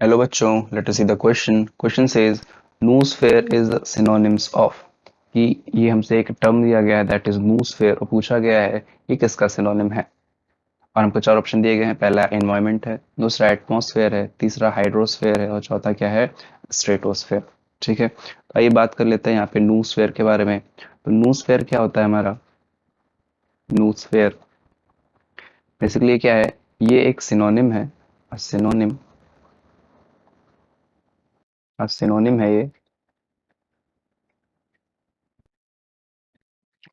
Hello बच्चों, let us see the question. Question says noosphere is synonyms of. कि ये हमसे एक टर्म दिया गया है दैट इज noosphere और पूछा गया है ये किसका सिनोनिम है. और हमको चार ऑप्शन दिए गए हैं. पहला एनवायरमेंट है, दूसरा एटमॉस्फेयर है, तीसरा हाइड्रोस्फेयर है और चौथा क्या है, स्ट्रेटोस्फेयर. ठीक है, तो आइए बात कर लेते हैं यहाँ पे noosphere के बारे में. तो noosphere क्या होता है हमारा. noosphere बेसिकली क्या है, ये एक सिनोनिम है. सिनोनिम सिनोनिम है ये.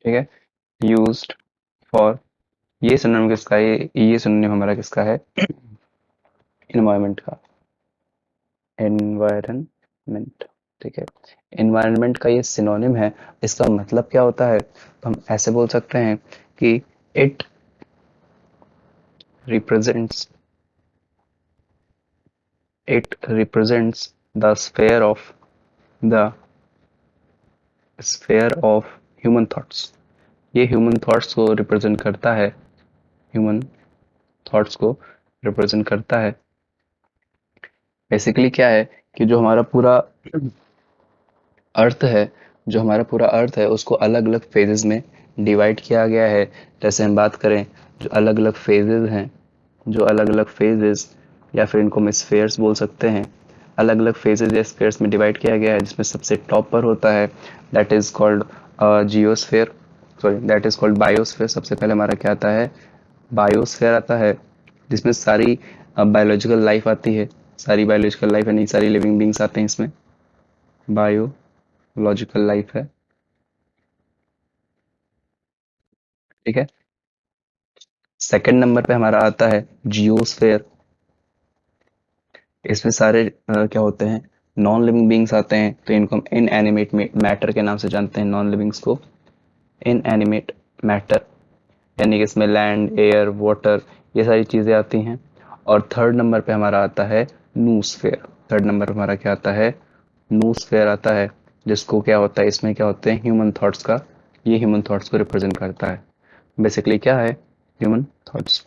ठीक है, यूज्ड फॉर. ये सिनोनिम किसका है, ये सिनोनिम हमारा किसका है, एनवायरनमेंट का. एनवायरनमेंट. ठीक है, एनवायरनमेंट का ये सिनोनिम है. इसका मतलब क्या होता है, तो हम ऐसे बोल सकते हैं कि it represents it represents the sphere of human thoughts. ये ह्यूमन थॉट्स को रिप्रेजेंट करता है. ह्यूमन थॉट्स को रिप्रेजेंट करता है. बेसिकली क्या है कि जो हमारा पूरा अर्थ है, जो हमारा पूरा अर्थ है उसको अलग अलग फेजेस में डिवाइड किया गया है. जैसे हम बात करें, जो अलग अलग फेजेस हैं, जो अलग अलग फेजेस या फिर इनको हम स्फेयर्स बोल सकते हैं. अलग अलग फेजेस या स्फेयर्स में डिवाइड किया गया है जिसमें सबसे टॉप पर होता है that is called जियोस्फेयर. Sorry, that is called biosphere. सबसे पहले हमारा क्या आता है, बायोस्फेयर आता है, जिसमें सारी बायोलॉजिकल लाइफ आती है. सारी बायोलॉजिकल लाइफ यानी सारी लिविंग बींग्स आते हैं इसमें. बायोलॉजिकल लाइफ है. ठीक है, सेकंड नंबर पे हमारा आता है जियोस्फेयर. इसमें सारे क्या होते हैं, नॉन लिविंग बींग्स आते हैं. तो इनको हम इनएनिमेट मैटर के नाम से जानते हैं. नॉन लिविंग्स को इनएनिमेट मैटर, यानी कि इसमें लैंड, एयर, वाटर, ये सारी चीजें आती हैं. और थर्ड नंबर पे हमारा आता है नूस्फेयर. थर्ड नंबर पे हमारा क्या आता है, नूस्फेयर आता है. जिसको क्या होता है, इसमें क्या होते हैं, ह्यूमन थॉट्स का. ये ह्यूमन थॉट्स को रिप्रेजेंट करता है. बेसिकली क्या है, ह्यूमन थॉट्स.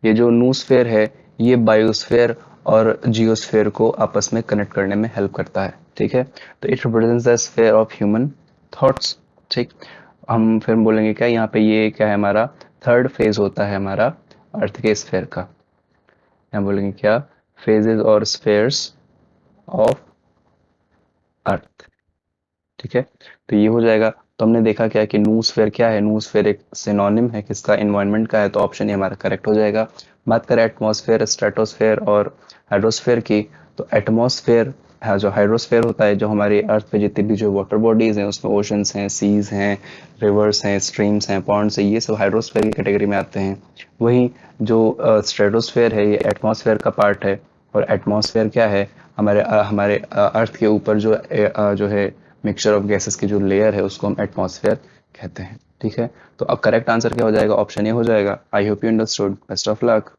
ये जो नूस्फेयर है ये बायोस्फेयर और जियोस्फेयर को आपस में कनेक्ट करने में हेल्प करता है. ठीक है, तो it represents the sphere of human thoughts. ठीक, हम फिर बोलेंगे क्या यहाँ पे, ये क्या है हमारा थर्ड फेज होता है हमारा अर्थ के स्फेयर का. यहाँ बोलेंगे क्या, फेजेस और स्फेयर्स ऑफ अर्थ. ठीक है, तो ये हो जाएगा. तो हमने देखा क्या कि नूस्फेयर क्या है, नूस्फेयर एक सिनोनिम है किसका, एनवायरनमेंट का है. तो ऑप्शन ये हमारा करेक्ट हो जाएगा. बात करें एटमॉस्फेयर, स्ट्रेटोस्फेयर और हाइड्रोस्फेयर की, तो एटमॉस्फेयर है, जो हाइड्रोस्फेयर होता है, जो हमारे अर्थ पे जितनी भी जो वाटर बॉडीज हैं उसमें ओशंस हैं, सीज हैं, रिवर्स हैं, स्ट्रीम्स हैं, पॉन्ड्स हैं, ये सब हाइड्रोस्फेयर की कैटेगरी में आते हैं. वही जो स्ट्रेटोस्फेयर है ये एटमॉस्फेयर का पार्ट है. और एटमॉस्फेयर क्या है, हमारे अर्थ के ऊपर जो है मिक्सचर ऑफ गैसेस की जो लेयर है उसको हम एटमॉस्फेयर कहते हैं. ठीक है, तो अब करेक्ट आंसर क्या हो जाएगा, ऑप्शन ए हो जाएगा. I hope you understood. Best of luck.